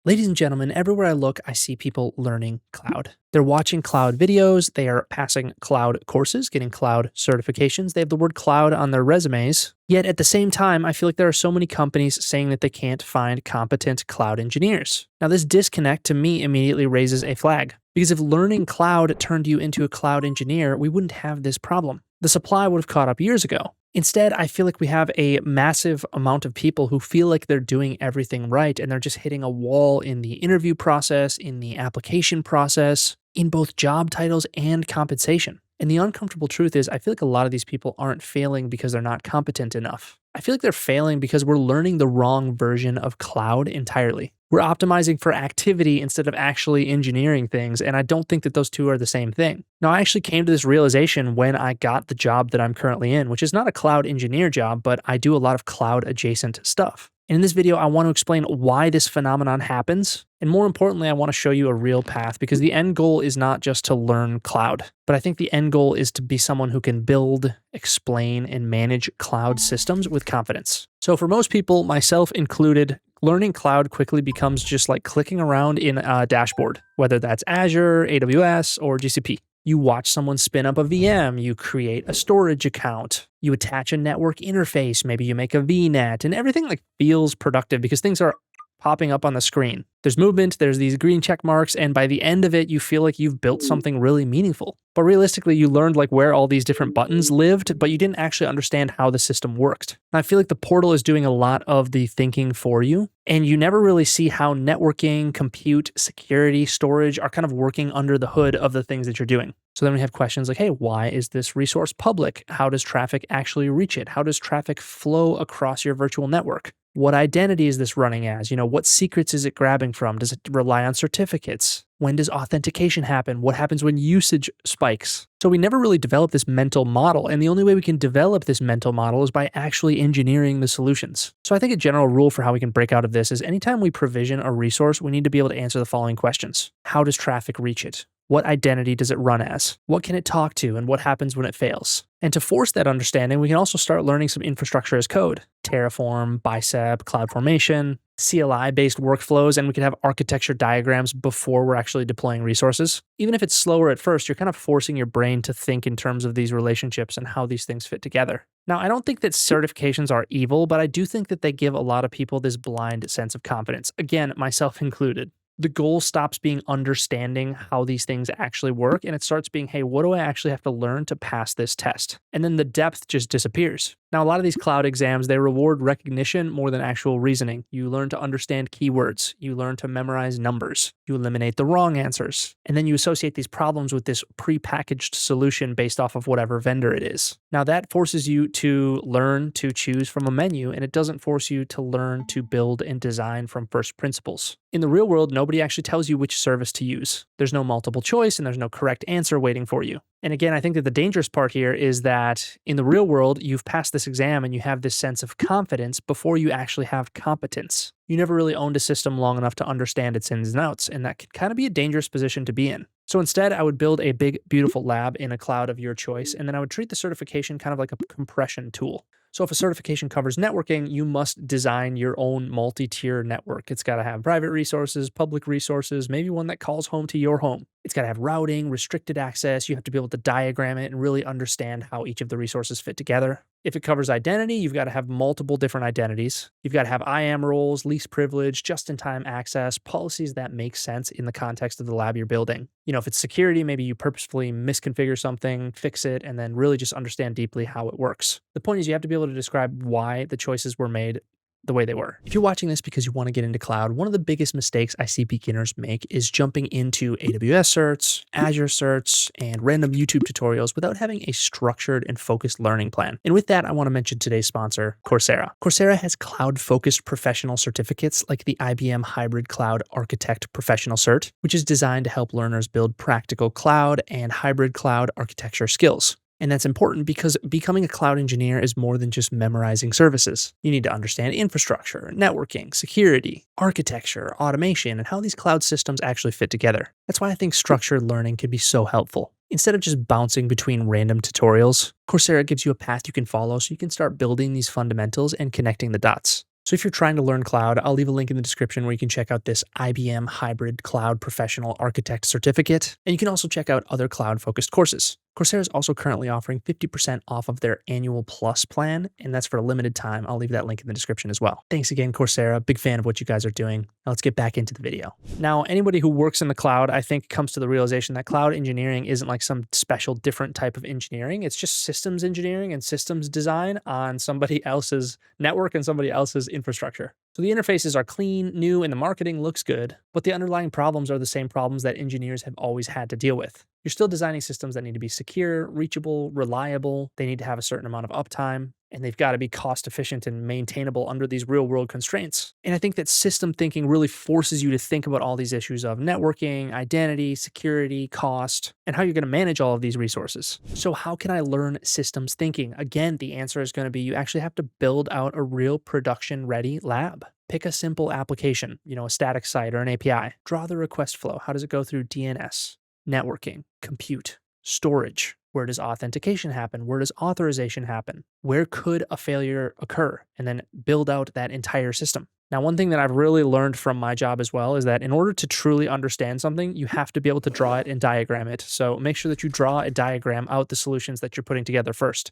Ladies and gentlemen, everywhere I look, I see people learning cloud. They're watching cloud videos, they are passing cloud courses, getting cloud certifications. They have the word cloud on their resumes. Yet at the same time, I feel like there are so many companies saying that they can't find competent cloud engineers. Now, this disconnect to me immediately raises a flag. Because if learning cloud turned you into a cloud engineer, we wouldn't have this problem. The supply would have caught up years ago. Instead, I feel like we have a massive amount of people who feel like they're doing everything right and they're just hitting a wall in the interview process, in the application process, in both job titles and compensation. And the uncomfortable truth is, I feel like a lot of these people aren't failing because they're not competent enough. I feel like they're failing because we're learning the wrong version of cloud entirely. We're optimizing for activity instead of actually engineering things, and I don't think that those two are the same thing. Now, I actually came to this realization when I got the job that I'm currently in, which is not a cloud engineer job, but I do a lot of cloud adjacent stuff. And in this video, I want to explain why this phenomenon happens. And more importantly, I want to show you a real path because the end goal is not just to learn cloud, but I think the end goal is to be someone who can build, explain, and manage cloud systems with confidence. So for most people, myself included, learning cloud quickly becomes just like clicking around in a dashboard, whether that's Azure, AWS, or GCP. You watch someone spin up a VM, you create a storage account, you attach a network interface, maybe you make a VNet, and everything like feels productive because things are popping up on the screen. There's movement, there's these green check marks, and by the end of it, you feel like you've built something really meaningful. But realistically, you learned like where all these different buttons lived, but you didn't actually understand how the system worked. And I feel like the portal is doing a lot of the thinking for you, and you never really see how networking, compute, security, storage are kind of working under the hood of the things that you're doing. So then we have questions like, hey, why is this resource public? How does traffic actually reach it? How does traffic flow across your virtual network? What identity is this running as? What secrets is it grabbing from? Does it rely on certificates? When does authentication happen? What happens when usage spikes? So we never really develop this mental model, and the only way we can develop this mental model is by actually engineering the solutions. So I think a general rule for how we can break out of this is anytime we provision a resource, we need to be able to answer the following questions. How does traffic reach it? What identity does it run as? What can it talk to, and what happens when it fails? And to force that understanding, we can also start learning some infrastructure as code. Terraform, Bicep, CloudFormation, CLI-based workflows, and we can have architecture diagrams before we're actually deploying resources. Even if it's slower at first, you're kind of forcing your brain to think in terms of these relationships and how these things fit together. Now, I don't think that certifications are evil, but I do think that they give a lot of people this blind sense of confidence. Again, myself included. The goal stops being understanding how these things actually work, and it starts being, hey, what do I actually have to learn to pass this test? And then the depth just disappears. Now, a lot of these cloud exams, they reward recognition more than actual reasoning. You learn to understand keywords. You learn to memorize numbers. You eliminate the wrong answers. And then you associate these problems with this prepackaged solution based off of whatever vendor it is. Now, that forces you to learn to choose from a menu, and it doesn't force you to learn to build and design from first principles. In the real world, nobody actually tells you which service to use. There's no multiple choice, and there's no correct answer waiting for you. And again, I think that the dangerous part here is that in the real world, you've passed this exam and you have this sense of confidence before you actually have competence. You never really owned a system long enough to understand its ins and outs, and that can kind of be a dangerous position to be in. So instead, I would build a big, beautiful lab in a cloud of your choice, and then I would treat the certification kind of like a compression tool. So if a certification covers networking, you must design your own multi-tier network. It's got to have private resources, public resources, maybe one that calls home to your home. It's got to have routing, restricted access. You have to be able to diagram it and really understand how each of the resources fit together. If it covers identity, you've got to have multiple different identities. You've got to have IAM roles, least privilege, just-in-time access, policies that make sense in the context of the lab you're building. If it's security, maybe you purposefully misconfigure something, fix it, and then really just understand deeply how it works. The point is you have to be able to describe why the choices were made the way they were. If you're watching this because you want to get into cloud, one of the biggest mistakes I see beginners make is jumping into AWS certs, Azure certs, and random YouTube tutorials without having a structured and focused learning plan. And with that, I want to mention today's sponsor, Coursera. Coursera has cloud-focused professional certificates like the IBM Hybrid Cloud Architect Professional Cert, which is designed to help learners build practical cloud and hybrid cloud architecture skills. And that's important because becoming a cloud engineer is more than just memorizing services. You need to understand infrastructure, networking, security, architecture, automation, and how these cloud systems actually fit together. That's why I think structured learning can be so helpful. Instead of just bouncing between random tutorials, Coursera gives you a path you can follow so you can start building these fundamentals and connecting the dots. So if you're trying to learn cloud, I'll leave a link in the description where you can check out this IBM Hybrid Cloud Professional Architect Certificate. And you can also check out other cloud-focused courses. Coursera is also currently offering 50% off of their annual plus plan, and that's for a limited time. I'll leave that link in the description as well. Thanks again, Coursera. Big fan of what you guys are doing. Now let's get back into the video. Now, anybody who works in the cloud, I think, comes to the realization that cloud engineering isn't like some special different type of engineering. It's just systems engineering and systems design on somebody else's network and somebody else's infrastructure. So the interfaces are clean, new, and the marketing looks good, but the underlying problems are the same problems that engineers have always had to deal with. You're still designing systems that need to be secure, reachable, reliable. They need to have a certain amount of uptime, and they've got to be cost efficient and maintainable under these real world constraints. And I think that system thinking really forces you to think about all these issues of networking, identity, security, cost, and how you're going to manage all of these resources. So how can I learn systems thinking? Again, the answer is going to be you actually have to build out a real production ready lab. Pick a simple application, a static site or an API. Draw the request flow. How does it go through DNS, networking, compute, storage? Where does authentication happen? Where does authorization happen? Where could a failure occur? And then build out that entire system. Now, one thing that I've really learned from my job as well is that in order to truly understand something, you have to be able to draw it and diagram it. So make sure that you draw a diagram out the solutions that you're putting together first.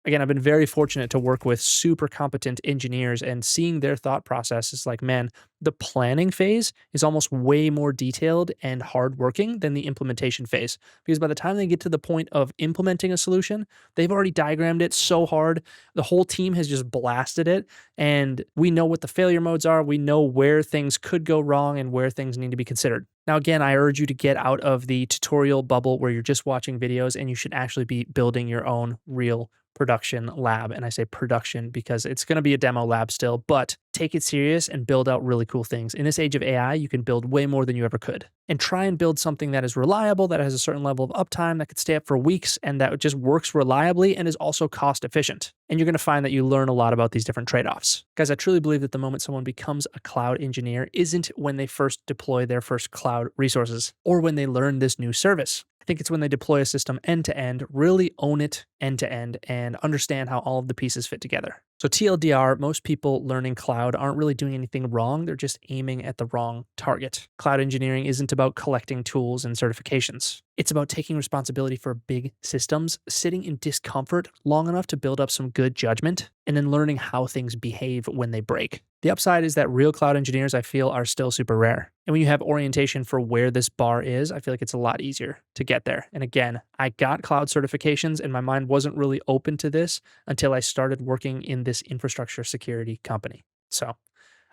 Again, I've been very fortunate to work with super competent engineers, and seeing their thought process is like, man, the planning phase is almost way more detailed and hardworking than the implementation phase. Because by the time they get to the point of implementing a solution, they've already diagrammed it so hard. The whole team has just blasted it, and we know what the failure modes are. We know where things could go wrong and where things need to be considered. Now, again, I urge you to get out of the tutorial bubble where you're just watching videos, and you should actually be building your own real production lab. And I say production because it's going to be a demo lab still, but take it serious and build out really cool things. In this age of AI, you can build way more than you ever could. And try and build something that is reliable, that has a certain level of uptime, that could stay up for weeks, and that just works reliably and is also cost efficient. And you're going to find that you learn a lot about these different trade-offs. Guys, I truly believe that the moment someone becomes a cloud engineer isn't when they first deploy their first cloud resources or when they learn this new service. I think it's when they deploy a system end to end, really own it end to end, and understand how all of the pieces fit together. So TLDR, most people learning cloud aren't really doing anything wrong. They're just aiming at the wrong target. Cloud engineering isn't about collecting tools and certifications. It's about taking responsibility for big systems, sitting in discomfort long enough to build up some good judgment, and then learning how things behave when they break. The upside is that real cloud engineers, I feel, are still super rare. And when you have orientation for where this bar is, I feel like it's a lot easier to get there. And again, I got cloud certifications and my mind wasn't really open to this until I started working in this infrastructure security company. So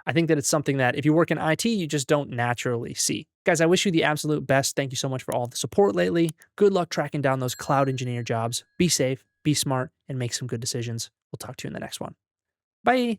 I think that it's something that if you work in IT, you just don't naturally see. Guys, I wish you the absolute best. Thank you so much for all the support lately. Good luck tracking down those cloud engineer jobs. Be safe, be smart, and make some good decisions. We'll talk to you in the next one. Bye.